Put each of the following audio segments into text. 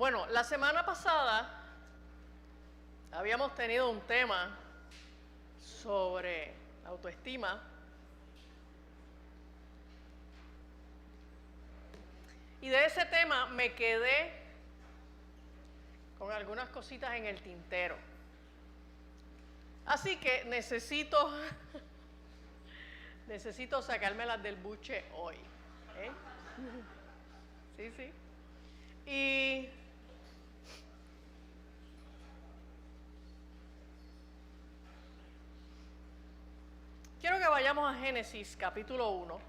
Bueno, la semana pasada habíamos tenido un tema sobre autoestima y de ese tema me quedé con algunas cositas en el tintero. Así que necesito sacármelas del buche hoy. Sí. Y quiero que vayamos a Génesis capítulo 1.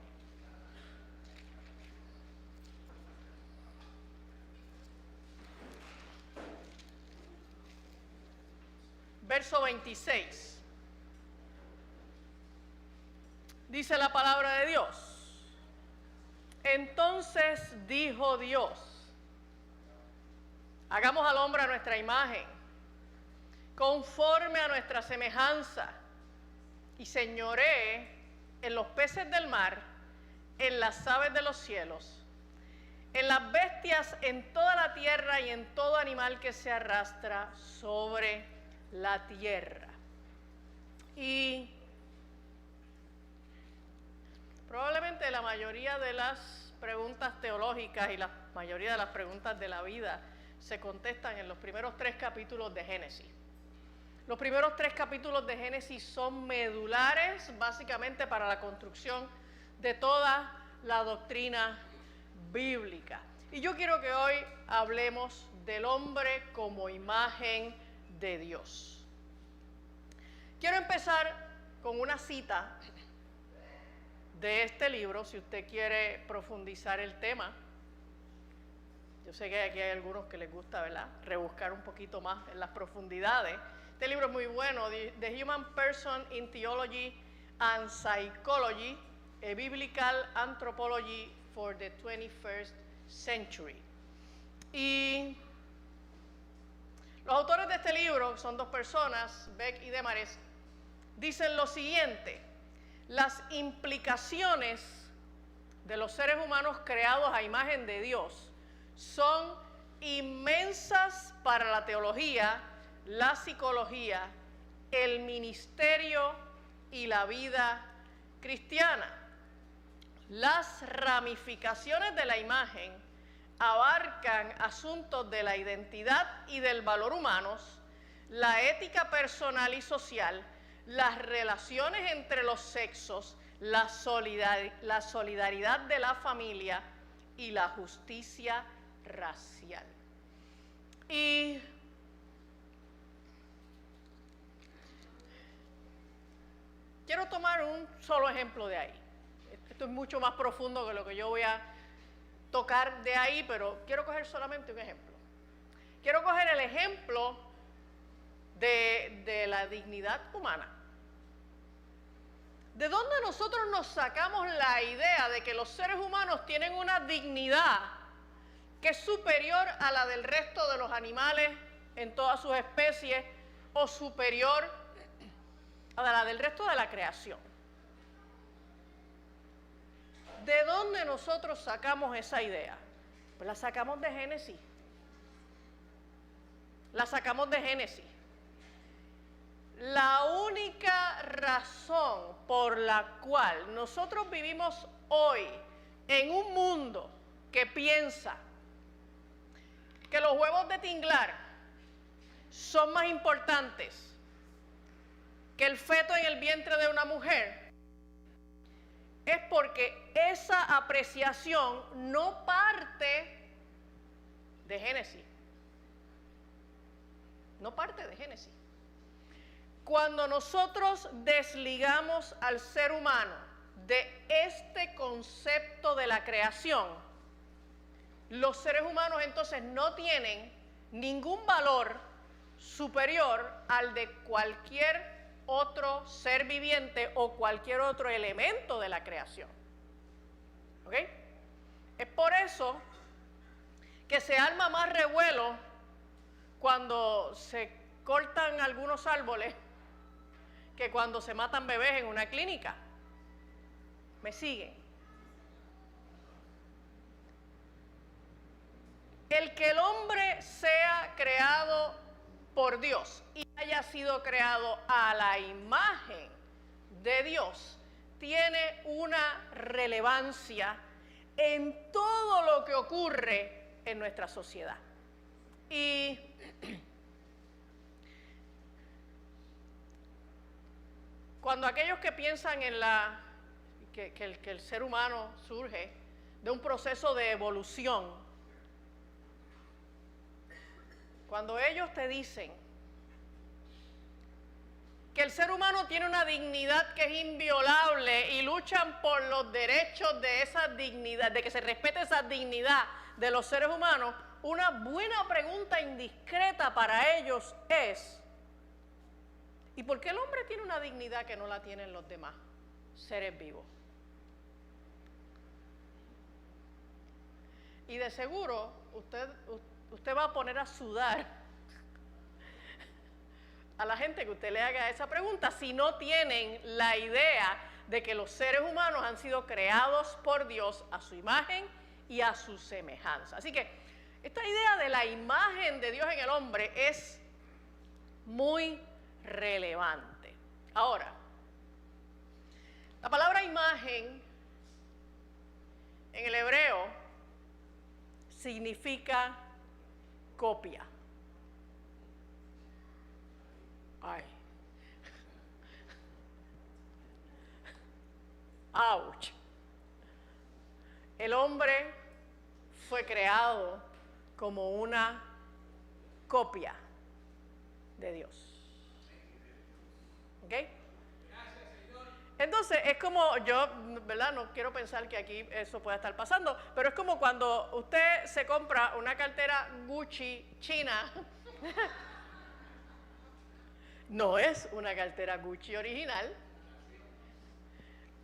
Verso 26. Dice la palabra de Dios. Entonces dijo Dios: hagamos al hombre a nuestra imagen, conforme a nuestra semejanza, y señoree en los peces del mar, en las aves de los cielos, en las bestias, en toda la tierra y en todo animal que se arrastra sobre la tierra. Y probablemente la mayoría de las preguntas teológicas y la mayoría de las preguntas de la vida se contestan en los primeros 3 capítulos de Génesis. Los primeros 3 capítulos de Génesis son medulares básicamente para la construcción de toda la doctrina bíblica. Y yo quiero que hoy hablemos del hombre como imagen de Dios. Quiero empezar con una cita de este libro, si usted quiere profundizar el tema. Yo sé que aquí hay algunos que les gusta, ¿verdad?, rebuscar un poquito más en las profundidades. Este libro es muy bueno, The Human Person in Theology and Psychology, a Biblical Anthropology for the 21st Century. Y los autores de este libro, son 2 personas, Beck y Demarest, dicen lo siguiente: las implicaciones de los seres humanos creados a imagen de Dios son inmensas para la teología, la psicología, el ministerio y la vida cristiana. Las ramificaciones de la imagen abarcan asuntos de la identidad y del valor humanos, la ética personal y social, las relaciones entre los sexos, la solidaridad de la familia y la justicia racial. Y quiero tomar un solo ejemplo de ahí. Esto es mucho más profundo que lo que yo voy a tocar de ahí, pero quiero coger solamente un ejemplo. Quiero coger el ejemplo de la dignidad humana. ¿De dónde nosotros nos sacamos la idea de que los seres humanos tienen una dignidad que es superior a la del resto de los animales en todas sus especies o superior a la del resto de la creación? ¿De dónde nosotros sacamos esa idea? Pues la sacamos de Génesis. La sacamos de Génesis. La única razón por la cual nosotros vivimos hoy en un mundo que piensa que los huevos de tinglar son más importantes que el feto en el vientre de una mujer es porque esa apreciación no parte de Génesis. No parte de Génesis. Cuando nosotros desligamos al ser humano de este concepto de la creación, los seres humanos entonces no tienen ningún valor superior al de cualquier otro ser viviente o cualquier otro elemento de la creación. ¿Ok? Es por eso que se arma más revuelo cuando se cortan algunos árboles que cuando se matan bebés en una clínica. ¿Me siguen? El que el hombre creado por Dios y haya sido creado a la imagen de Dios, tiene una relevancia en todo lo que ocurre en nuestra sociedad. Y cuando aquellos que piensan en que el ser humano surge de un proceso de evolución, cuando ellos te dicen que el ser humano tiene una dignidad que es inviolable y luchan por los derechos de esa dignidad, de que se respete esa dignidad de los seres humanos, una buena pregunta indiscreta para ellos es: ¿y por qué el hombre tiene una dignidad que no la tienen los demás seres vivos? Y de seguro usted va a poner a sudar a la gente que usted le haga esa pregunta si no tienen la idea de que los seres humanos han sido creados por Dios a su imagen y a su semejanza. Así que esta idea de la imagen de Dios en el hombre es muy relevante. Ahora, la palabra imagen en el hebreo significa copia. Ay. Ouch. El hombre fue creado como una copia de Dios. ¿Ok? Entonces, es como yo, ¿verdad? No quiero pensar que aquí eso pueda estar pasando, pero es como cuando usted se compra una cartera Gucci china. No es una cartera Gucci original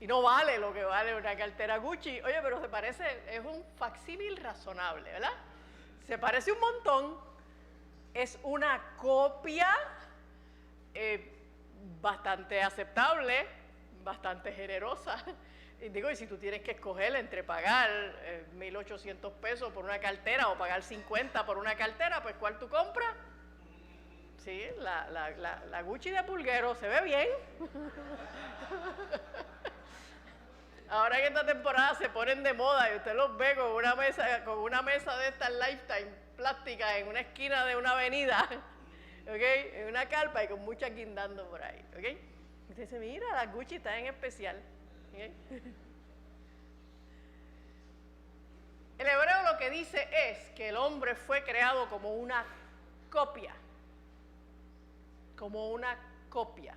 y no vale lo que vale una cartera Gucci. Oye, pero se parece, es un facsímil razonable, ¿verdad? Se parece un montón, es una copia bastante aceptable, bastante generosa. Y digo, y si tú tienes que escoger entre pagar 1,800 pesos por una cartera o pagar 50 por una cartera, pues ¿cuál tú compras? Sí, la Gucci de pulguero se ve bien. Ahora en esta temporada se ponen de moda y usted los ve con una mesa de estas Lifetime plástica en una esquina de una avenida, ¿ok? En una carpa y con muchas guindando por ahí, ¿ok? Y usted dice, mira, la Gucci está en especial, ¿okay? El hebreo lo que dice es que el hombre fue creado como una copia. Como una copia.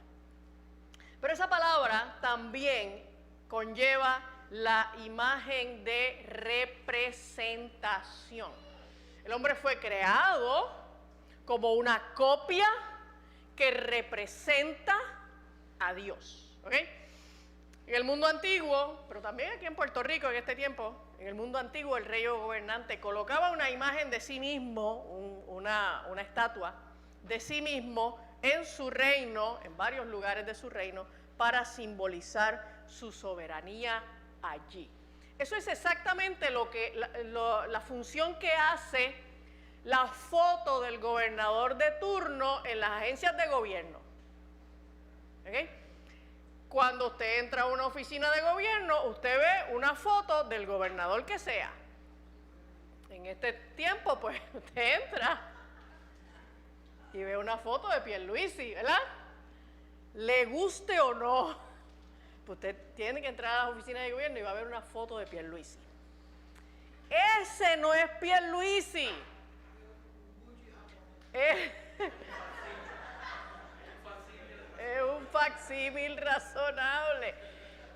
Pero esa palabra también conlleva la imagen de representación. El hombre fue creado como una copia que representa a Dios. ¿Ok? En el mundo antiguo, pero también aquí en Puerto Rico en este tiempo, en el mundo antiguo el rey o gobernante colocaba una imagen de sí mismo, una estatua de sí mismo en su reino, en varios lugares de su reino, para simbolizar su soberanía allí. Eso es exactamente la función que hace la foto del gobernador de turno en las agencias de gobierno. ¿Okay? Cuando usted entra a una oficina de gobierno, usted ve una foto del gobernador que sea. En este tiempo, pues, usted entra y ve una foto de Pierluisi, ¿verdad? Le guste o no, pues usted tiene que entrar a las oficinas de gobierno y va a ver una foto de Pierluisi. Ese no es Pierluisi. Es un facsímil razonable.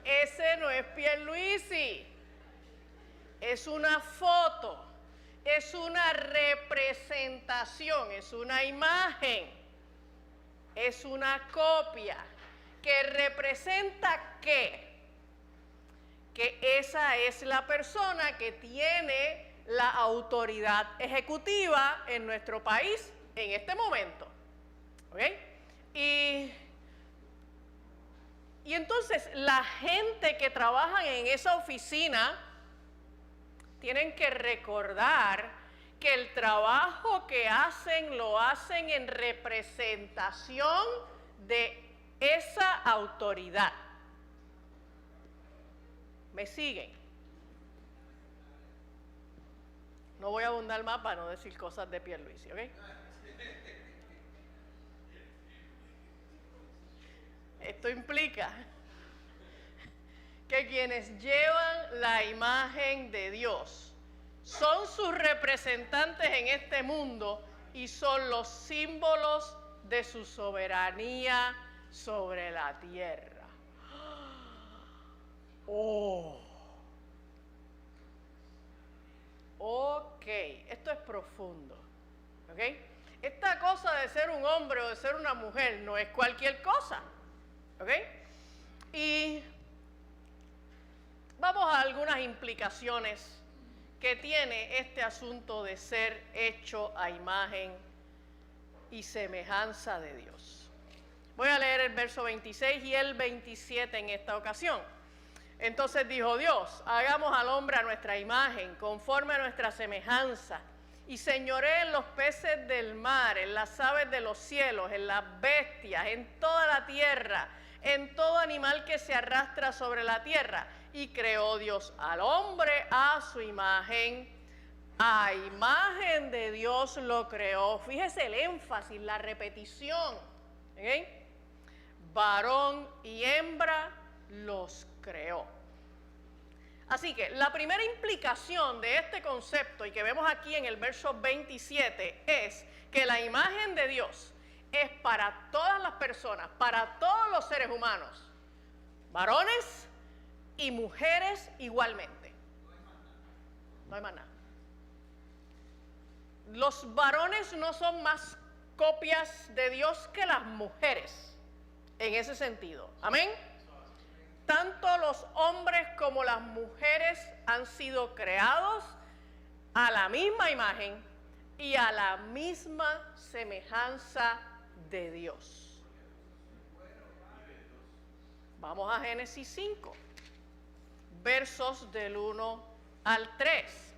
Ese no es Pierluisi. Es una foto. Es una representación, es una imagen, es una copia que representa ¿qué? Que esa es la persona que tiene la autoridad ejecutiva en nuestro país en este momento. ¿Ok? Y entonces la gente que trabaja en esa oficina tienen que recordar que el trabajo que hacen lo hacen en representación de esa autoridad. ¿Me siguen? No voy a abundar más para no decir cosas de Pierluisi, ¿ok? Esto implica que quienes llevan la imagen de Dios son sus representantes en este mundo y son los símbolos de su soberanía sobre la tierra. Oh. Ok, esto es profundo. ¿Ok? Esta cosa de ser un hombre o de ser una mujer no es cualquier cosa. ¿Ok? Y vamos a algunas implicaciones que tiene este asunto de ser hecho a imagen y semejanza de Dios. Voy a leer el verso 26 y el 27 en esta ocasión. Entonces dijo Dios, hagamos al hombre a nuestra imagen, conforme a nuestra semejanza, y señoree en los peces del mar, en las aves de los cielos, en las bestias, en toda la tierra, en todo animal que se arrastra sobre la tierra. Y creó Dios al hombre a su imagen, a imagen de Dios lo creó. Fíjese el énfasis, la repetición. ¿Okay? Varón y hembra los creó. Así que la primera implicación de este concepto, y que vemos aquí en el verso 27, es que la imagen de Dios es para todas las personas, para todos los seres humanos, varones y mujeres igualmente. No hay más nada. Los varones no son más copias de Dios que las mujeres, en ese sentido. Amén. Tanto los hombres como las mujeres han sido creados a la misma imagen y a la misma semejanza de Dios. Vamos a Génesis 5, versos del 1 al 3.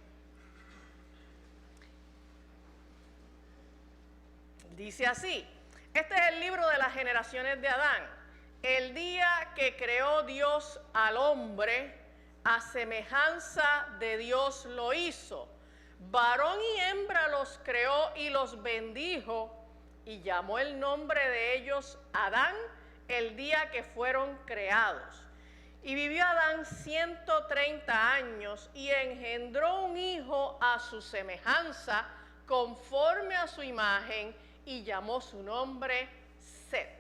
Dice así, este es el libro de las generaciones de Adán. El día que creó Dios al hombre, a semejanza de Dios lo hizo. Varón y hembra los creó y los bendijo, y llamó el nombre de ellos Adán el día que fueron creados. Y vivió Adán 130 años y engendró un hijo a su semejanza, conforme a su imagen, y llamó su nombre Set.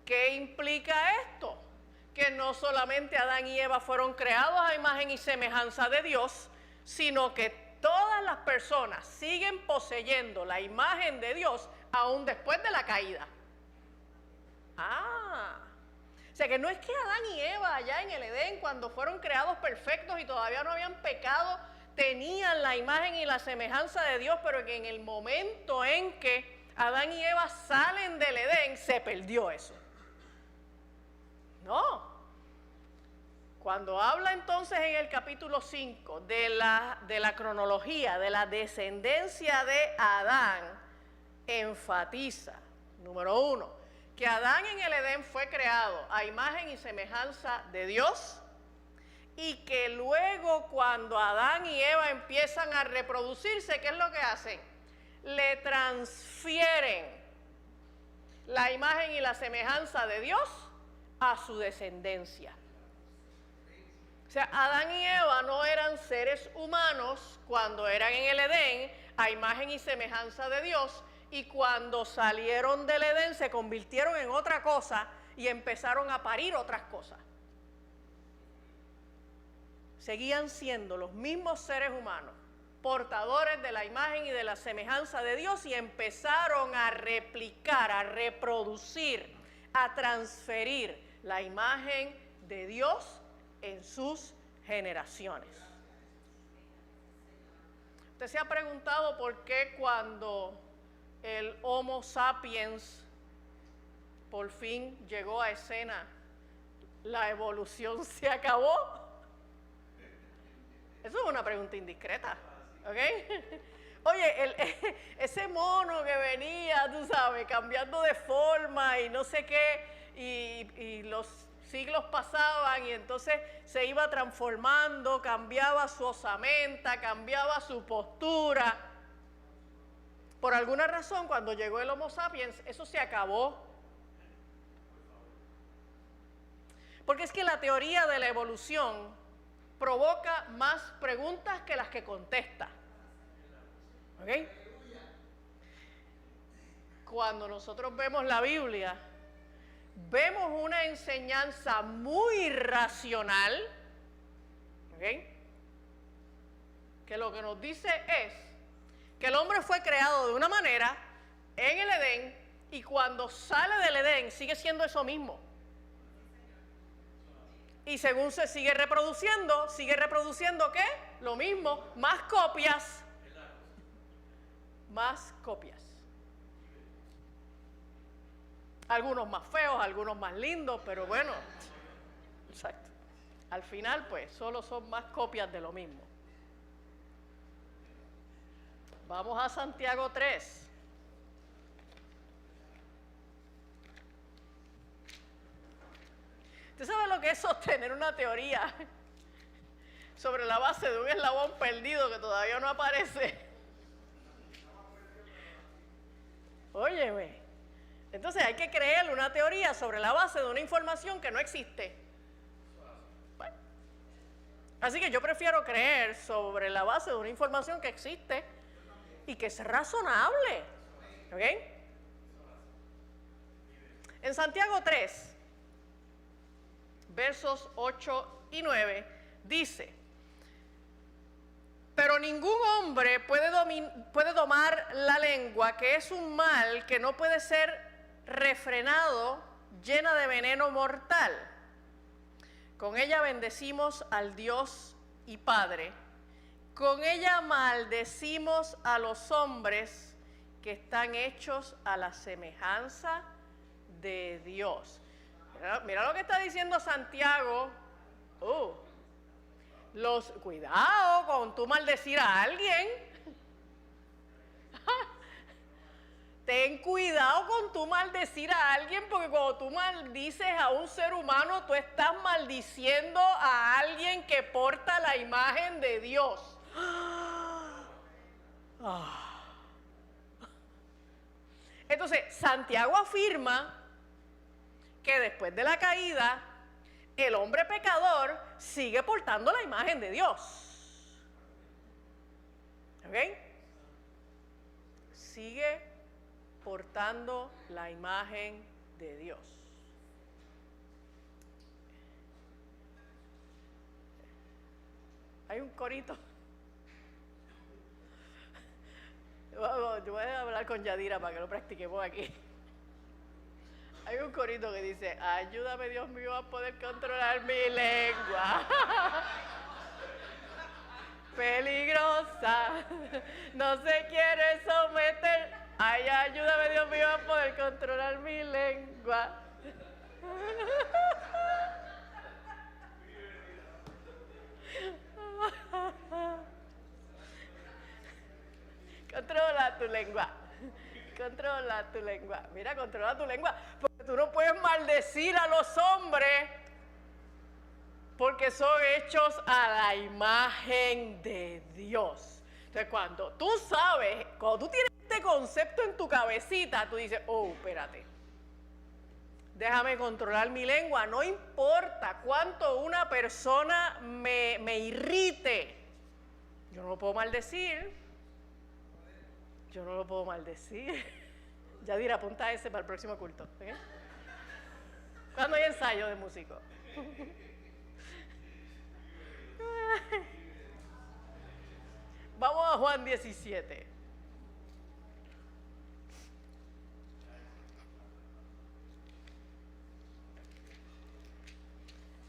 ¿Qué implica esto? Que no solamente Adán y Eva fueron creados a imagen y semejanza de Dios, sino que todas las personas siguen poseyendo la imagen de Dios aún después de la caída. O sea que no es que Adán y Eva allá en el Edén, cuando fueron creados perfectos y todavía no habían pecado, tenían la imagen y la semejanza de Dios, pero que en el momento en que Adán y Eva salen del Edén, se perdió eso. No. Cuando habla entonces en el capítulo 5 de la cronología, de la descendencia de Adán, enfatiza, número 1, que Adán en el Edén fue creado a imagen y semejanza de Dios, y que luego cuando Adán y Eva empiezan a reproducirse, ¿qué es lo que hacen? Le transfieren la imagen y la semejanza de Dios a su descendencia. O sea, Adán y Eva no eran seres humanos cuando eran en el Edén a imagen y semejanza de Dios, y cuando salieron del Edén se convirtieron en otra cosa y empezaron a parir otras cosas. Seguían siendo los mismos seres humanos, portadores de la imagen y de la semejanza de Dios, y empezaron a replicar, a reproducir, a transferir la imagen de Dios en sus generaciones. ¿Usted se ha preguntado por qué cuando el Homo sapiens por fin llegó a escena, la evolución se acabó? Eso es una pregunta indiscreta. ¿Ok? Oye, ese mono que venía, tú sabes, cambiando de forma y no sé qué, y los siglos pasaban y entonces se iba transformando, cambiaba su osamenta, cambiaba su postura. Por alguna razón, cuando llegó el Homo sapiens, eso se acabó. Porque es que la teoría de la evolución provoca más preguntas que las que contesta. ¿Ok? Cuando nosotros vemos la Biblia, vemos una enseñanza muy racional, ¿ok? Que lo que nos dice es que el hombre fue creado de una manera en el Edén y cuando sale del Edén sigue siendo eso mismo. Y según se sigue reproduciendo ¿qué? Lo mismo, más copias. Más copias. Algunos más feos, algunos más lindos, pero bueno, exacto. Al final, pues, solo son más copias de lo mismo. Vamos a Santiago 3. ¿Usted sabe lo que es sostener una teoría sobre la base de un eslabón perdido que todavía no aparece? Óyeme. Entonces hay que creer una teoría sobre la base de una información que no existe. Bueno. Así que yo prefiero creer sobre la base de una información que existe y que es razonable. ¿Ok? En Santiago 3, versos 8 y 9, dice: pero ningún hombre puede domar la lengua, que es un mal que no puede ser refrenado, llena de veneno mortal. Con ella bendecimos al Dios y Padre. Con ella maldecimos a los hombres que están hechos a la semejanza de Dios. Mira lo que está diciendo Santiago. Cuidado con tú maldecir a alguien. Ten cuidado con tú maldecir a alguien, porque cuando tú maldices a un ser humano, tú estás maldiciendo a alguien que porta la imagen de Dios. Entonces, Santiago afirma que después de la caída, el hombre pecador sigue portando la imagen de Dios. ¿Ok? Sigue portando la imagen de Dios. Hay un corito. Yo voy a hablar con Yadira para que lo practiquemos aquí. Hay un corito que dice: ayúdame, Dios mío, a poder controlar mi lengua. Peligrosa, no se quiere someter. Ay, ayúdame, Dios mío, a poder controlar mi lengua. Controla tu lengua. Controla tu lengua. Mira, controla tu lengua. Porque tú no puedes maldecir a los hombres porque son hechos a la imagen de Dios. Entonces, cuando tú tienes este concepto en tu cabecita, tú dices: espérate. Déjame controlar mi lengua. No importa cuánto una persona me irrite. Yo no lo puedo maldecir. Yo no lo puedo maldecir. Yadira, apunta ese para el próximo culto. ¿Okay? ¿Cuándo hay ensayo de músico? Vamos a Juan 17.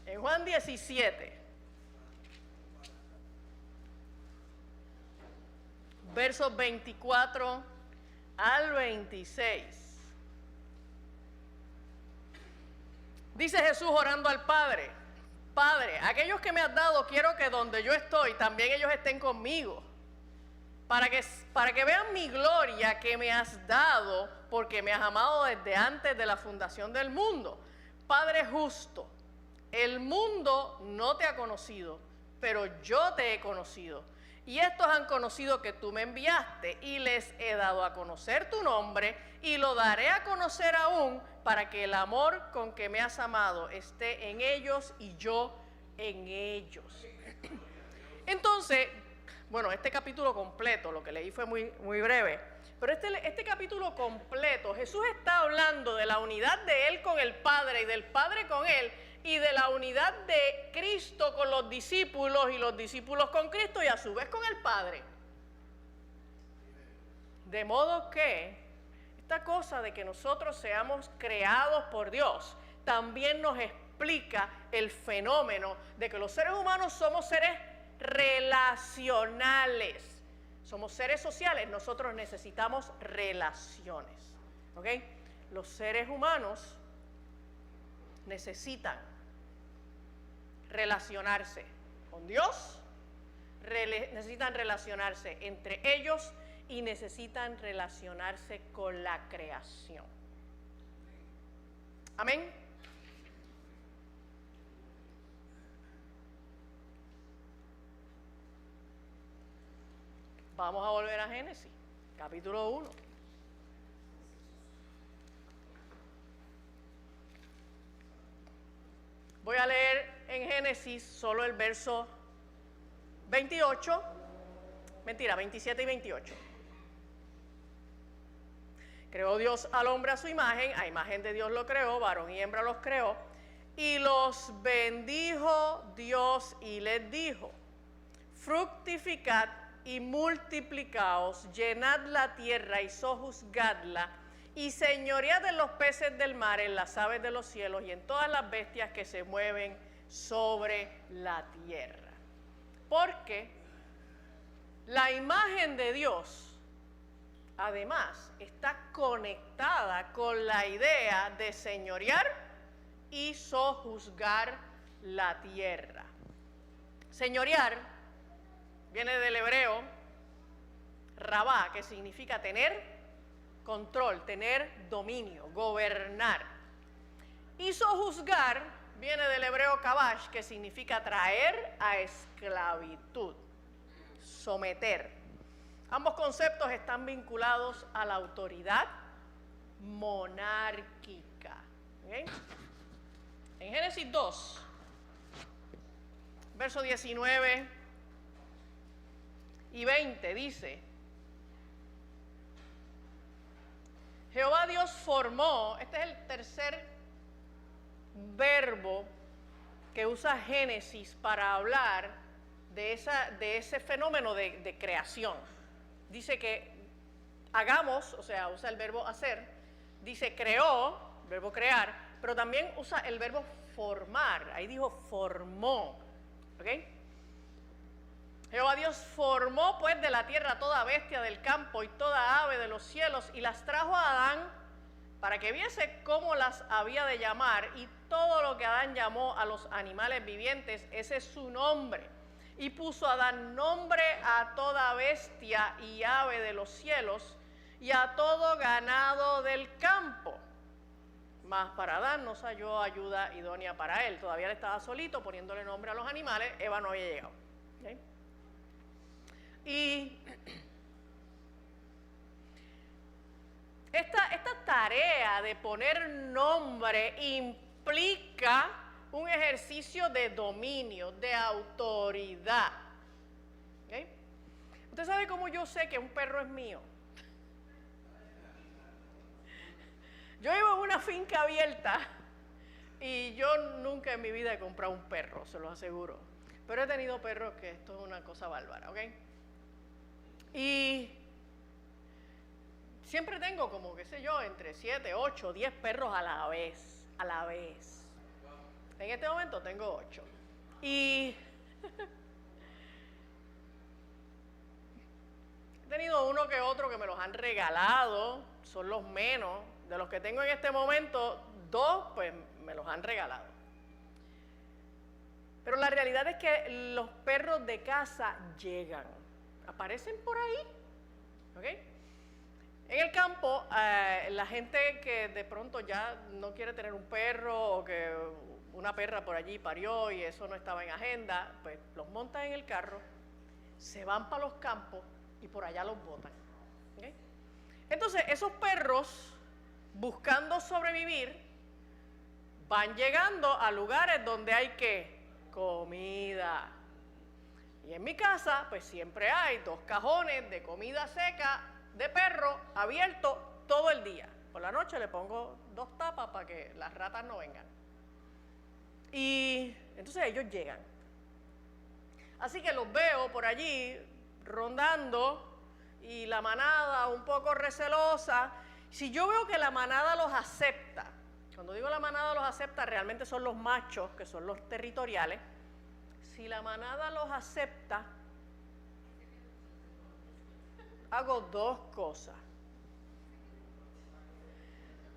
En Juan 17, versos 24 al 26. Dice Jesús orando al Padre: Padre, aquellos que me has dado, quiero que donde yo estoy, también ellos estén conmigo. para que vean mi gloria que me has dado, porque me has amado desde antes de la fundación del mundo. Padre justo, el mundo no te ha conocido, pero yo te he conocido. Y estos han conocido que tú me enviaste, y les he dado a conocer tu nombre, y lo daré a conocer aún, para que el amor con que me has amado esté en ellos y yo en ellos. Entonces, bueno, este capítulo completo, lo que leí fue muy breve, pero este capítulo completo, Jesús está hablando de la unidad de Él con el Padre y del Padre con Él, y de la unidad de Cristo con los discípulos y los discípulos con Cristo y a su vez con el Padre. De modo que esta cosa de que nosotros seamos creados por Dios también nos explica el fenómeno de que los seres humanos somos seres relacionales. Somos seres sociales, nosotros necesitamos relaciones. ¿Ok? Los seres humanos necesitan relacionarse con Dios, necesitan relacionarse entre ellos y necesitan relacionarse con la creación. Amén. Vamos a volver a Génesis, capítulo 1. Voy a leer en Génesis solo el verso 28, 27 y 28. Creó Dios al hombre a su imagen, a imagen de Dios lo creó, varón y hembra los creó, y los bendijo Dios y les dijo: fructificad y multiplicaos, llenad la tierra y sojuzgadla, y señoread en los peces del mar, en las aves de los cielos y en todas las bestias que se mueven sobre la tierra. Porque la imagen de Dios, además, está conectada con la idea de señorear y sojuzgar la tierra. Señorear viene del hebreo rabá, que significa tener control, tener dominio, gobernar. Y sojuzgar viene del hebreo kabash, que significa traer a esclavitud, someter. Ambos conceptos están vinculados a la autoridad monárquica. ¿Okay? En Génesis 2, verso 19 y 20 dice: Jehová Dios formó, este es el tercer verbo que usa Génesis para hablar de ese fenómeno de creación. Dice que hagamos, o sea, usa el verbo hacer, dice creó, verbo crear, pero también usa el verbo formar, ahí dijo formó, ¿ok? Jehová Dios formó pues de la tierra toda bestia del campo y toda ave de los cielos, y las trajo a Adán para que viese cómo las había de llamar, y todo lo que Adán llamó a los animales vivientes, ese es su nombre. Y puso Adán nombre a toda bestia y ave de los cielos y a todo ganado del campo. Mas para Adán no se halló ayuda idónea para él. Todavía él estaba solito poniéndole nombre a los animales. Eva no había llegado. ¿Okay? Y esta tarea de poner nombre implica un ejercicio de dominio, de autoridad. ¿Okay? ¿Usted sabe cómo yo sé que un perro es mío? Yo vivo en una finca abierta y yo nunca en mi vida he comprado un perro, se lo aseguro. Pero he tenido perros que esto es una cosa bárbara, ¿ok? Y siempre tengo como, qué sé yo, entre 7, 8, 10 perros a la vez. En este momento tengo 8. Y he tenido uno que otro que me los han regalado, son los menos. De los que tengo en este momento, 2 pues me los han regalado. Pero la realidad es que los perros de casa llegan, aparecen por ahí ¿Ok? En el campo, la gente que de pronto ya no quiere tener un perro o que una perra por allí parió y eso no estaba en agenda, pues los montan en el carro, se van para los campos y por allá los botan. ¿Okay? Entonces, esos perros, buscando sobrevivir, van llegando a lugares donde hay ¿qué? Comida. Y en mi casa, pues siempre hay 2 cajones de comida seca de perro abiertos todo el día. Por la noche le pongo 2 tapas para que las ratas no vengan. Y entonces ellos llegan. Así que los veo por allí rondando y la manada un poco recelosa. Si yo veo que la manada los acepta, cuando digo la manada los acepta, realmente son los machos, que son los territoriales. Si la manada los acepta, hago 2 cosas.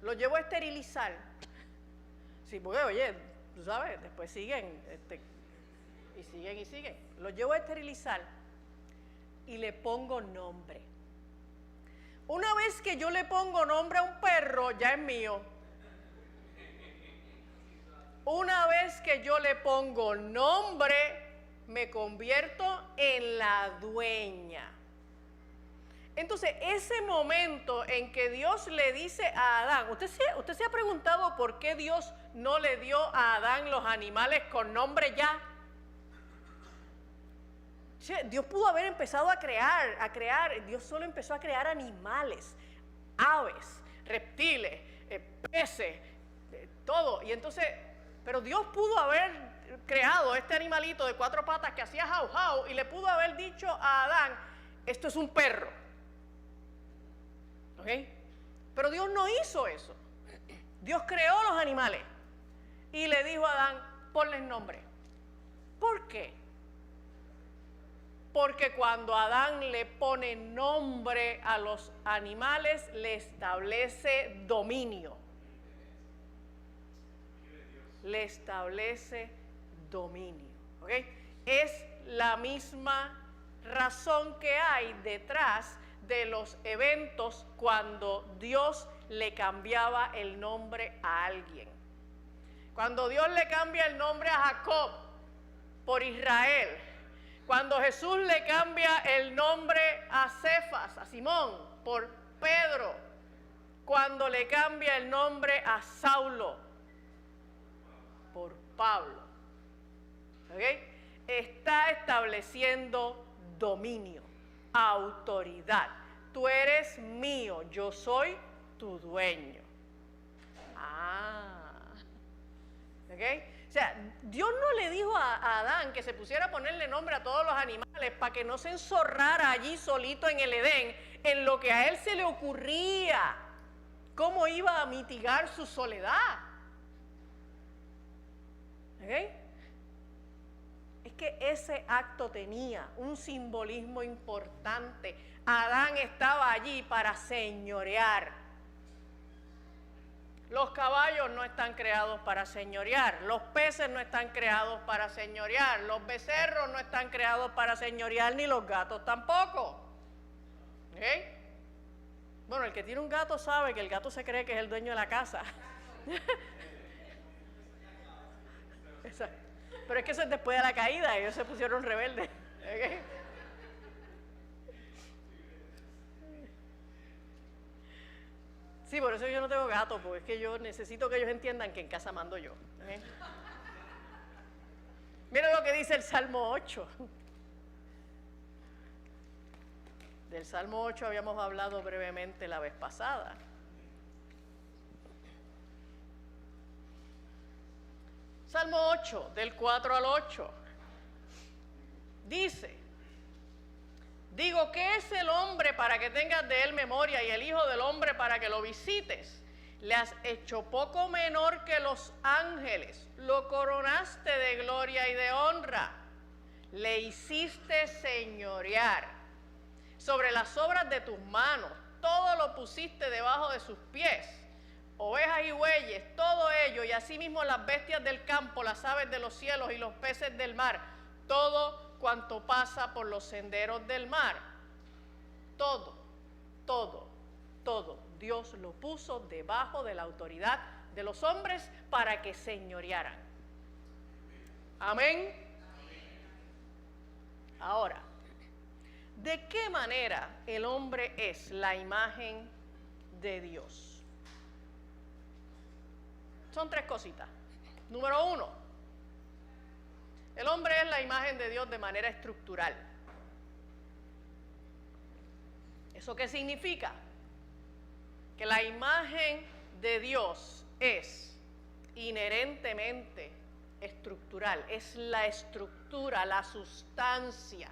Los llevo a esterilizar. Sí, porque oye, tú sabes, después siguen, y siguen y siguen. Los llevo a esterilizar y le pongo nombre. Una vez que yo le pongo nombre a un perro, ya es mío. Una vez que yo le pongo nombre, me convierto en la dueña. Entonces, ese momento en que Dios le dice a Adán, ¿usted se ha preguntado por qué Dios no le dio a Adán los animales con nombre ya? Dios pudo haber empezado a crear, Dios solo empezó a crear animales, aves, reptiles, peces, todo. Y entonces, pero Dios pudo haber creado este animalito de 4 patas que hacía jau jau y le pudo haber dicho a Adán, esto es un perro. ¿Ok? Pero Dios no hizo eso. Dios creó los animales y le dijo a Adán, ponles nombre. ¿Por qué? Porque cuando Adán le pone nombre a los animales, le establece dominio. Le establece dominio. ¿Ok? Es la misma razón que hay detrás de los eventos cuando Dios le cambiaba el nombre a alguien. Cuando Dios le cambia el nombre a Jacob por Israel, cuando Jesús le cambia el nombre a Cefas, a Simón, por Pedro, cuando le cambia el nombre a Saulo por Pablo, ¿ok? Está estableciendo dominio, autoridad. Tú eres mío, yo soy tu dueño. ¿Ok? O sea, Dios no le dijo a Adán que se pusiera a ponerle nombre a todos los animales para que no se enzorrara allí solito en el Edén, en lo que a él se le ocurría, cómo iba a mitigar su soledad. ¿Ok? Es que ese acto tenía un simbolismo importante. Adán estaba allí para señorear. Los caballos no están creados para señorear, los peces no están creados para señorear, los becerros no están creados para señorear, ni los gatos tampoco. ¿Ok? Bueno, el que tiene un gato sabe que el gato se cree que es el dueño de la casa. Exacto. Pero es que eso es después de la caída, ellos se pusieron rebeldes. ¿Okay? Sí, por eso yo no tengo gato, porque es que yo necesito que ellos entiendan que en casa mando yo. ¿Okay? Miren lo que dice el Salmo 8. Del Salmo 8 habíamos hablado brevemente la vez pasada. Salmo 8, del 4 al 8, dice, digo, ¿qué es el hombre para que tengas de él memoria y el hijo del hombre para que lo visites? Le has hecho poco menor que los ángeles, lo coronaste de gloria y de honra, le hiciste señorear sobre las obras de tus manos, todo lo pusiste debajo de sus pies. Ovejas y bueyes, todo ello, y asimismo las bestias del campo, las aves de los cielos y los peces del mar, todo cuanto pasa por los senderos del mar. Todo. todo, Dios lo puso debajo de la autoridad de los hombres para que señorearan. Amén. Ahora, ¿de qué manera el hombre es la imagen de Dios? Son tres cositas. Número uno, el hombre es la imagen de Dios de manera estructural. ¿Eso qué significa? Que la imagen de Dios es inherentemente estructural, es la estructura, la sustancia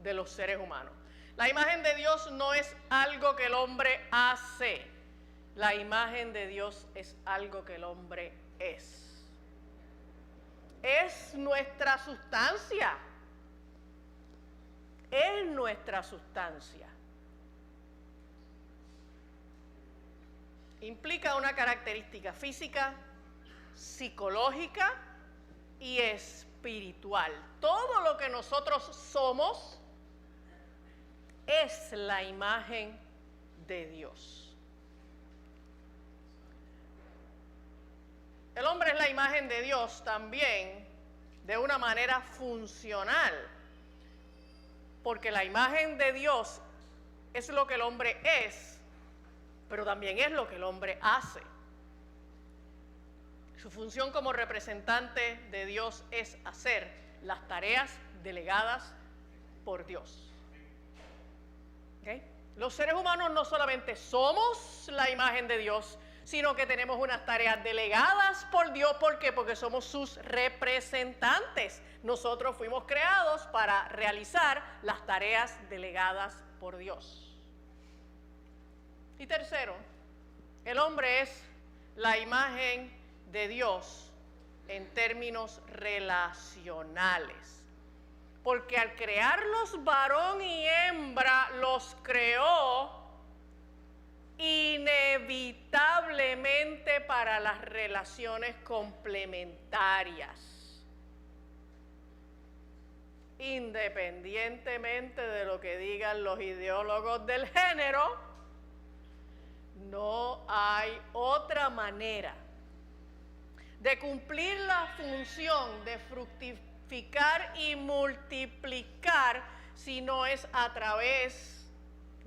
de los seres humanos. La imagen de Dios no es algo que el hombre hace, la imagen de Dios es algo que el hombre es. Es nuestra sustancia, es nuestra sustancia. Implica una característica física, psicológica y espiritual. Todo lo que nosotros somos es la imagen de Dios. El hombre es la imagen de Dios también de una manera funcional, porque la imagen de Dios es lo que el hombre es, pero también es lo que el hombre hace. Su función como representante de Dios es hacer las tareas delegadas por Dios. ¿Okay? Los seres humanos no solamente somos la imagen de Dios, sino que tenemos unas tareas delegadas por Dios. ¿Por qué? Porque somos sus representantes. Nosotros fuimos creados para realizar las tareas delegadas por Dios. Y tercero, el hombre es la imagen de Dios en términos relacionales. Porque al crearlos varón y hembra, los creó inevitablemente para las relaciones complementarias. Independientemente de lo que digan los ideólogos del género, no hay otra manera de cumplir la función de fructificar y multiplicar si no es a través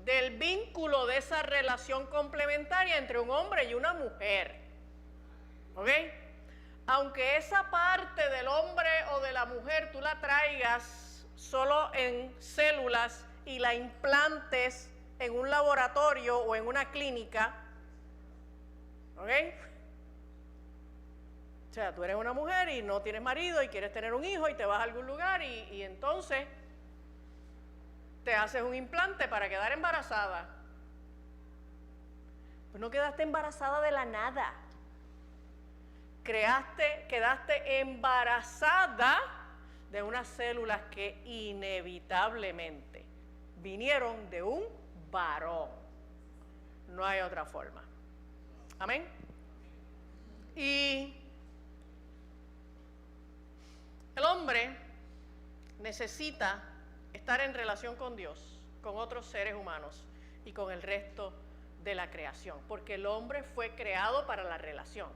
del vínculo de esa relación complementaria entre un hombre y una mujer. ¿Ok? Aunque esa parte del hombre o de la mujer tú la traigas solo en células y la implantes en un laboratorio o en una clínica, ¿ok? O sea, tú eres una mujer y no tienes marido y quieres tener un hijo y te vas a algún lugar y entonces te haces un implante para quedar embarazada. Pues no quedaste embarazada de la nada. Quedaste embarazada de unas células que inevitablemente vinieron de un varón. No hay otra forma. Amén. Y el hombre necesita estar en relación con Dios, con otros seres humanos y con el resto de la creación, porque el hombre fue creado para la relación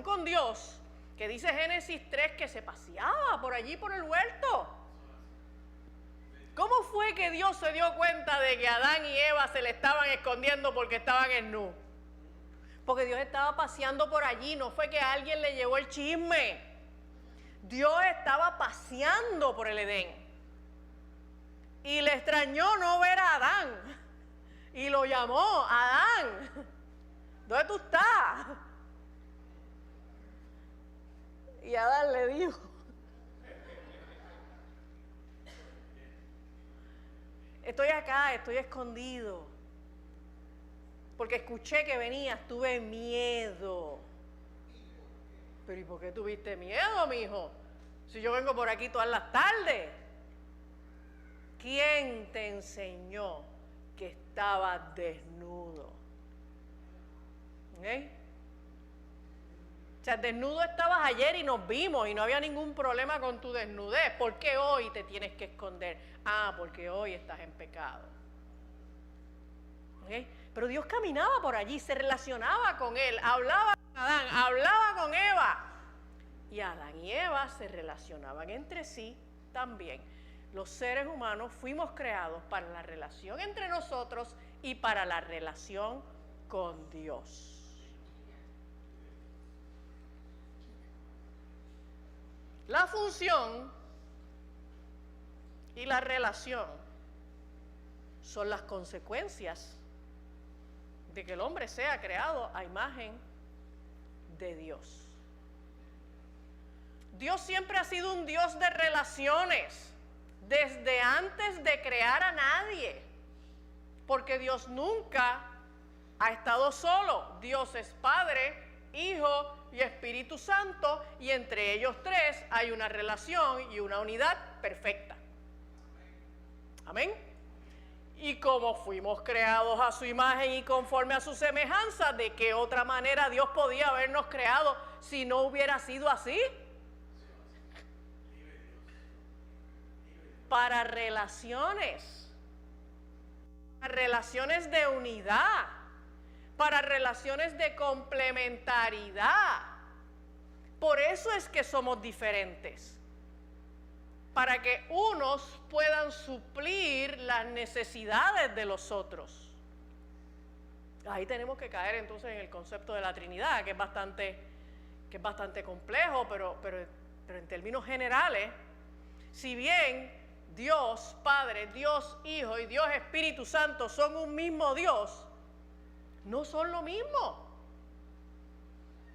con Dios, que dice Génesis 3 que se paseaba por allí por el huerto. ¿Cómo fue que Dios se dio cuenta de que Adán y Eva se le estaban escondiendo porque estaban desnudos? Porque Dios estaba paseando por allí, no fue que alguien le llevó el chisme. Dios estaba paseando por el Edén. Y le extrañó no ver a Adán. Y lo llamó: Adán, ¿dónde tú estás? Y Adán le dijo: estoy acá, estoy escondido, porque escuché que venías, tuve miedo. Pero ¿y por qué tuviste miedo, mijo? Si yo vengo por aquí todas las tardes. ¿Quién te enseñó que estabas desnudo? ¿Ok? O sea, desnudo estabas ayer y nos vimos y no había ningún problema con tu desnudez. ¿Por qué hoy te tienes que esconder? Ah, porque hoy estás en pecado. ¿Okay? Pero Dios caminaba por allí, se relacionaba con él, hablaba con Adán, hablaba con Eva. Y Adán y Eva se relacionaban entre sí también. Los seres humanos fuimos creados para la relación entre nosotros y para la relación con Dios. La función y la relación son las consecuencias de que el hombre sea creado a imagen de Dios. Dios siempre ha sido un Dios de relaciones, desde antes de crear a nadie, porque Dios nunca ha estado solo. Dios es Padre, Hijo y Espíritu Santo, y entre ellos tres hay una relación y una unidad perfecta. Amén. Y como fuimos creados a su imagen y conforme a su semejanza, ¿de qué otra manera Dios podía habernos creado si no hubiera sido así? Para relaciones de unidad, para relaciones de complementariedad. Por eso es que somos diferentes, para que unos puedan suplir las necesidades de los otros. Ahí tenemos que caer entonces en el concepto de la Trinidad, que es bastante complejo, pero en términos generales, si bien Dios Padre, Dios Hijo y Dios Espíritu Santo son un mismo Dios, no son lo mismo.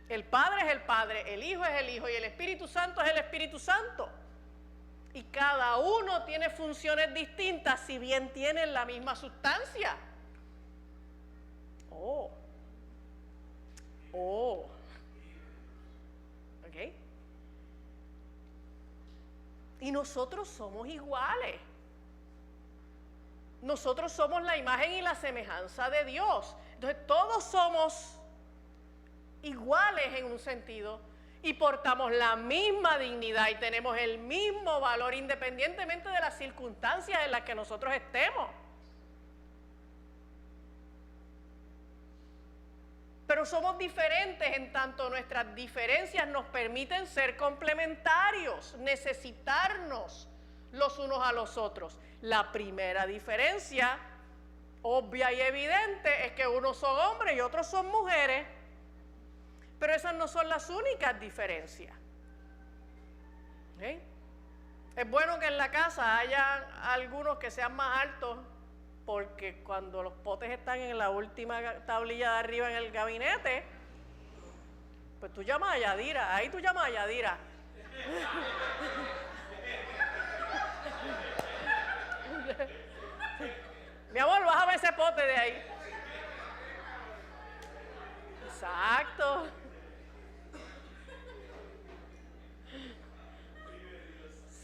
El Padre es el Padre, el Hijo es el Hijo y el Espíritu Santo es el Espíritu Santo. Y cada uno tiene funciones distintas, si bien tienen la misma sustancia. ¿Ok? Y nosotros somos iguales. Nosotros somos la imagen y la semejanza de Dios. Entonces todos somos iguales en un sentido, y portamos la misma dignidad y tenemos el mismo valor independientemente de las circunstancias en las que nosotros estemos. Pero somos diferentes en tanto nuestras diferencias nos permiten ser complementarios, necesitarnos los unos a los otros. La primera diferencia, obvia y evidente, es que unos son hombres y otros son mujeres. Pero esas no son las únicas diferencias. ¿Okay? Es bueno que en la casa haya algunos que sean más altos, porque cuando los potes están en la última tablilla de arriba en el gabinete, pues tú llamas a Yadira, ahí tú llamas a Yadira. Mi amor, bájame ese pote de ahí. Exacto.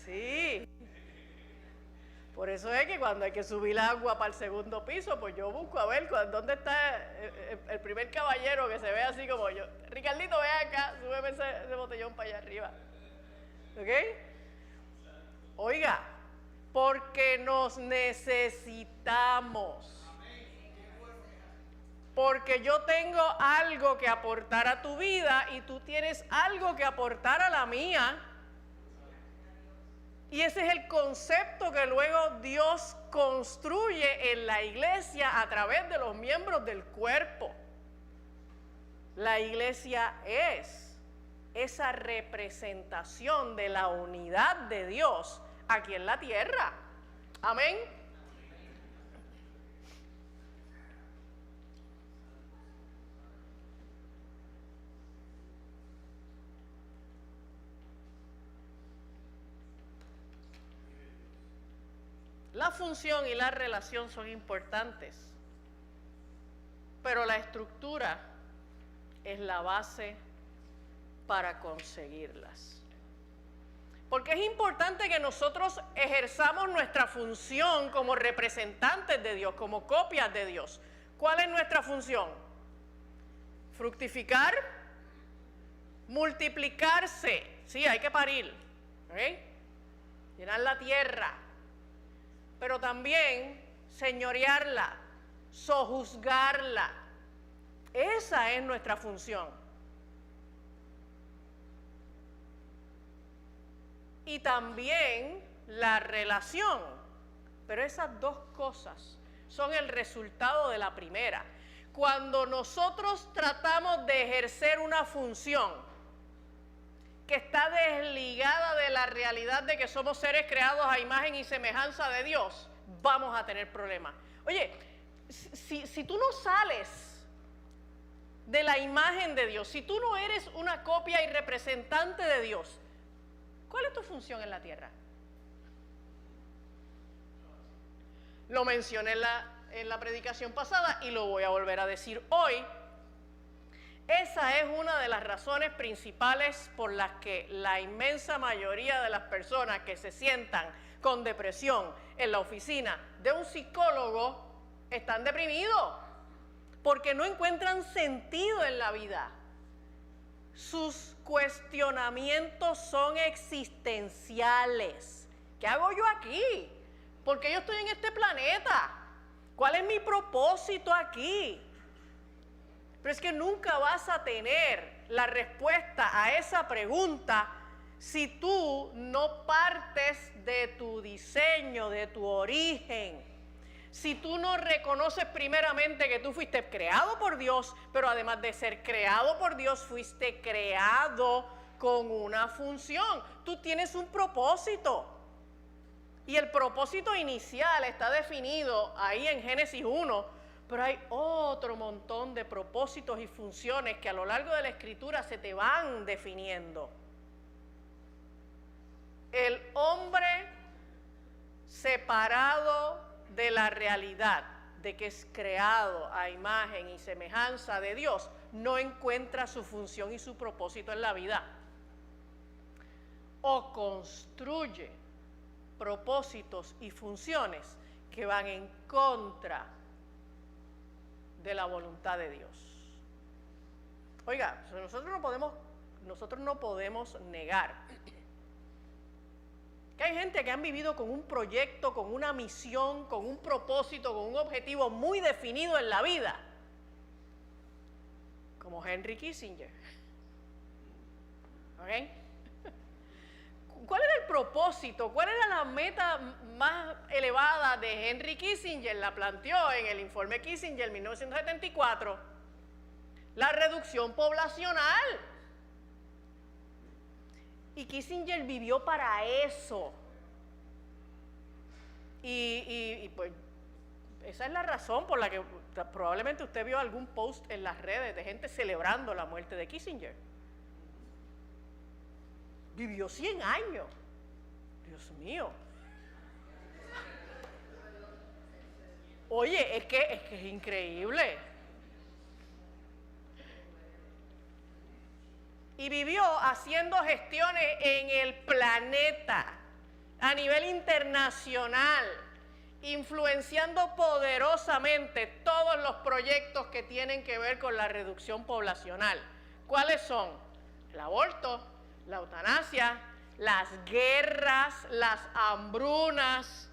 Sí. Por eso es que cuando hay que subir agua para el segundo piso, pues yo busco a ver dónde está el primer caballero que se ve así como yo. Ricardito, ven acá, súbeme ese botellón para allá arriba. ¿Ok? Oiga, porque nos necesitamos. Porque yo tengo algo que aportar a tu vida y tú tienes algo que aportar a la mía. Y ese es el concepto que luego Dios construye en la iglesia a través de los miembros del cuerpo. La iglesia es esa representación de la unidad de Dios aquí en la tierra. Amén. La función y la relación son importantes, pero la estructura es la base para conseguirlas. Porque es importante que nosotros ejerzamos nuestra función como representantes de Dios, como copias de Dios. ¿Cuál es nuestra función? Fructificar, multiplicarse. Sí, hay que parir, ¿ok? Llenar la tierra. Pero también señorearla, sojuzgarla. Esa es nuestra función. Y también la relación. Pero esas dos cosas son el resultado de la primera. Cuando nosotros tratamos de ejercer una función que está desligada de la realidad de que somos seres creados a imagen y semejanza de Dios, vamos a tener problemas. Oye, si tú no sales de la imagen de Dios, si tú no eres una copia y representante de Dios, ¿cuál es tu función en la tierra? Lo mencioné en la predicación pasada y lo voy a volver a decir hoy. Esa es una de las razones principales por las que la inmensa mayoría de las personas que se sientan con depresión en la oficina de un psicólogo están deprimidos, porque no encuentran sentido en la vida. Sus cuestionamientos son existenciales. ¿Qué hago yo aquí? ¿Por qué yo estoy en este planeta? ¿Cuál es mi propósito aquí? Pero es que nunca vas a tener la respuesta a esa pregunta si tú no partes de tu diseño, de tu origen. Si tú no reconoces primeramente que tú fuiste creado por Dios, pero además de ser creado por Dios, fuiste creado con una función. Tú tienes un propósito. Y el propósito inicial está definido ahí en Génesis 1, pero hay otro montón de propósitos y funciones que a lo largo de la Escritura se te van definiendo. El hombre separado de la realidad de que es creado a imagen y semejanza de Dios, no encuentra su función y su propósito en la vida. O construye propósitos y funciones que van en contra de la voluntad de Dios. Oiga, nosotros no podemos negar que hay gente que han vivido con un proyecto, con una misión, con un propósito, con un objetivo muy definido en la vida, como Henry Kissinger. ¿Ok? ¿Cuál era el propósito? ¿Cuál era la meta más elevada de Henry Kissinger? La planteó en el informe Kissinger 1974. La reducción poblacional. Y Kissinger vivió para eso. Y pues esa es la razón por la que probablemente usted vio algún post en las redes de gente celebrando la muerte de Kissinger. Vivió 100 años. Dios mío. Oye, es que es increíble. Y vivió haciendo gestiones en el planeta, a nivel internacional, influenciando poderosamente todos los proyectos que tienen que ver con la reducción poblacional. ¿Cuáles son? El aborto, la eutanasia, las guerras, las hambrunas.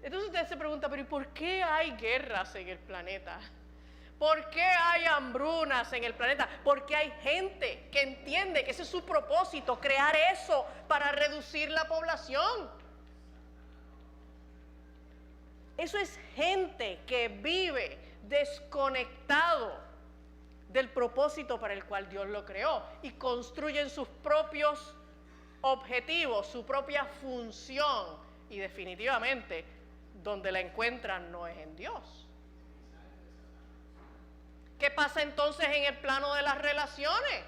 Entonces usted se pregunta, pero ¿y por qué hay guerras en el planeta? ¿Por qué hay hambrunas en el planeta? Porque hay gente que entiende que ese es su propósito, crear eso para reducir la población. Eso es gente que vive desconectado del propósito para el cual Dios lo creó y construyen sus propios objetivos, su propia función, y definitivamente donde la encuentran no es en Dios. ¿Qué pasa entonces en el plano de las relaciones?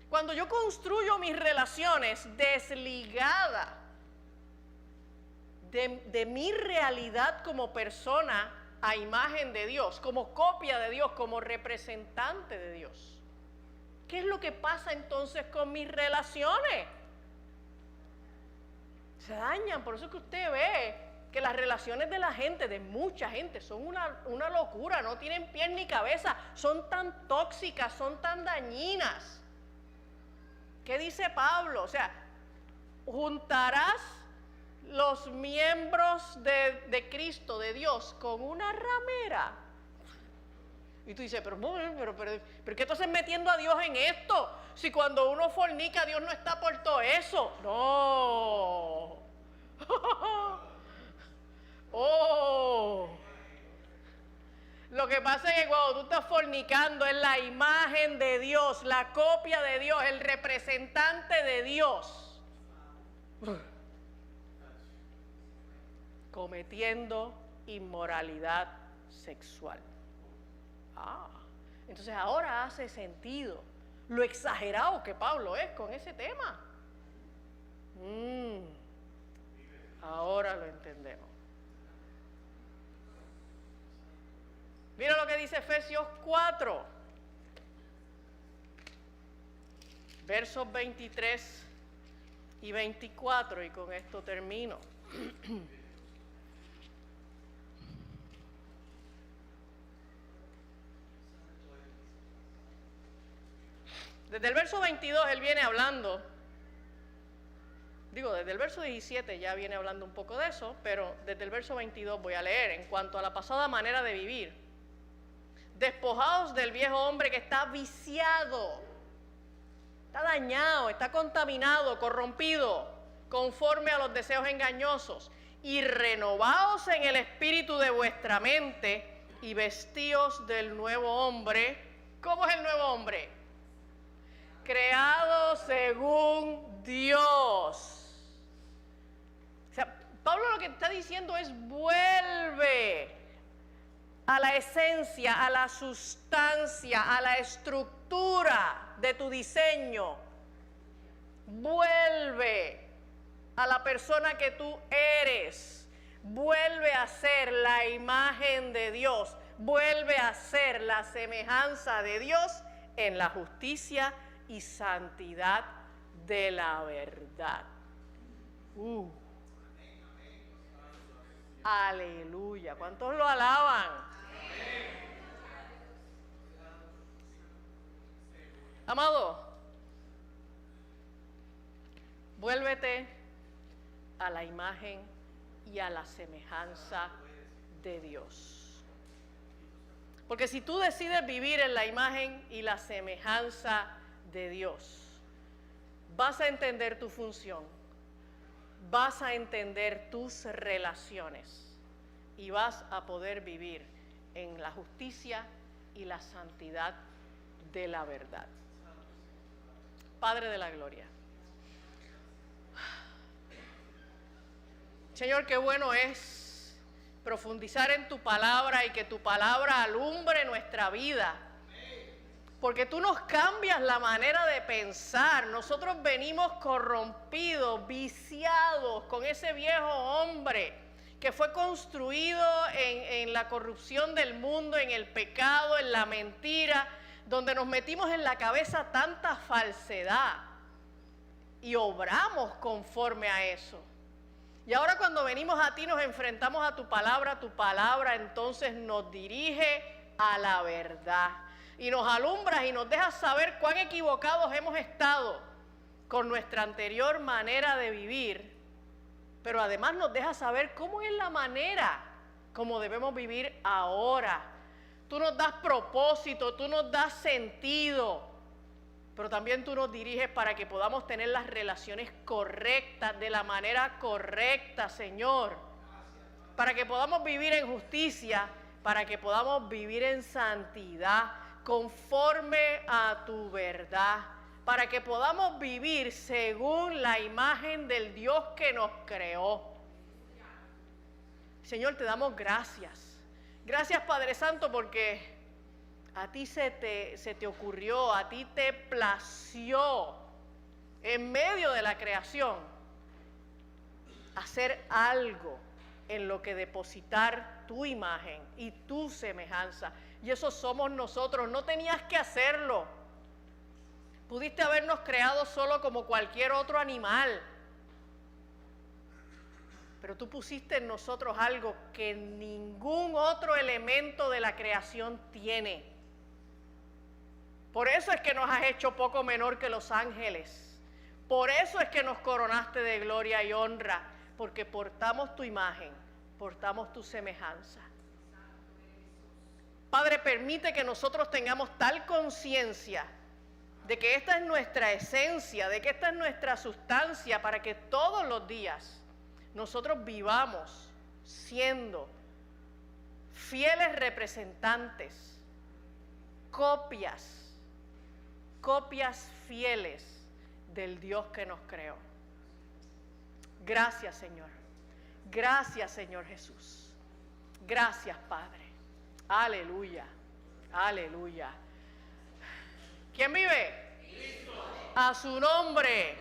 Cuando yo construyo mis relaciones desligada de mi realidad como persona a imagen de Dios, como copia de Dios, como representante de Dios, ¿qué es lo que pasa entonces con mis relaciones? Se dañan. Por eso es que usted ve que las relaciones de la gente, de mucha gente, son una locura, no tienen pies ni cabeza, son tan tóxicas, son tan dañinas. ¿Qué dice Pablo? O sea, juntarás los miembros de Cristo, de Dios, con una ramera. Y tú dices, pero ¿qué tú estás metiendo a Dios en esto? Si cuando uno fornica, Dios no está por todo eso. No. Oh. Lo que pasa es que cuando tú estás fornicando es la imagen de Dios, la copia de Dios, el representante de Dios, cometiendo inmoralidad sexual. Entonces ahora hace sentido lo exagerado que Pablo es con ese tema. Ahora lo entendemos. Mira lo que dice Efesios 4, versos 23 y 24, y con esto termino. Desde el verso 22 él viene hablando, desde el verso 17 ya viene hablando un poco de eso, pero desde el verso 22 voy a leer en cuanto a la pasada manera de vivir. Despojados del viejo hombre que está viciado, está dañado, está contaminado, corrompido, conforme a los deseos engañosos, y renovaos en el espíritu de vuestra mente y vestíos del nuevo hombre. ¿Cómo es el nuevo hombre? Creado según Dios. O sea, Pablo lo que está diciendo es vuelve a la esencia, a la sustancia, a la estructura de tu diseño. Vuelve a la persona que tú eres. Vuelve a ser la imagen de Dios. Vuelve a ser la semejanza de Dios en la justicia y santidad de la verdad. Aleluya. ¿Cuántos lo alaban? Amado, vuélvete a la imagen y a la semejanza de Dios. Porque si tú decides vivir en la imagen y la semejanza de Dios, vas a entender tu función, vas a entender tus relaciones y vas a poder vivir en la justicia y la santidad de la verdad. Padre de la gloria, Señor, qué bueno es profundizar en tu palabra y que tu palabra alumbre nuestra vida. Porque tú nos cambias la manera de pensar. Nosotros venimos corrompidos, viciados con ese viejo hombre que fue construido en la corrupción del mundo, en el pecado, en la mentira, donde nos metimos en la cabeza tanta falsedad y obramos conforme a eso. Y ahora cuando venimos a ti nos enfrentamos a tu palabra entonces nos dirige a la verdad. Y nos alumbras y nos dejas saber cuán equivocados hemos estado con nuestra anterior manera de vivir, pero además nos dejas saber cómo es la manera como debemos vivir ahora. Tú nos das propósito, tú nos das sentido, pero también tú nos diriges para que podamos tener las relaciones correctas, de la manera correcta, Señor, para que podamos vivir en justicia, para que podamos vivir en santidad, conforme a tu verdad, para que podamos vivir según la imagen del Dios que nos creó. Señor, te damos gracias. Gracias, Padre Santo, porque a ti se te ocurrió, a ti te plació en medio de la creación hacer algo en lo que depositar tu imagen y tu semejanza. Y eso somos nosotros. No tenías que hacerlo. Pudiste habernos creado solo como cualquier otro animal. Pero tú pusiste en nosotros algo que ningún otro elemento de la creación tiene. Por eso es que nos has hecho poco menor que los ángeles. Por eso es que nos coronaste de gloria y honra. porque portamos tu imagen, portamos tu semejanza. Padre, permite que nosotros tengamos tal conciencia de que esta es nuestra esencia, de que esta es nuestra sustancia, para que todos los días nosotros vivamos siendo fieles representantes, copias fieles del Dios que nos creó. Gracias, Señor. Gracias, Señor Jesús. Gracias, Padre. Aleluya. Aleluya. ¿Quién vive? Cristo. A su nombre.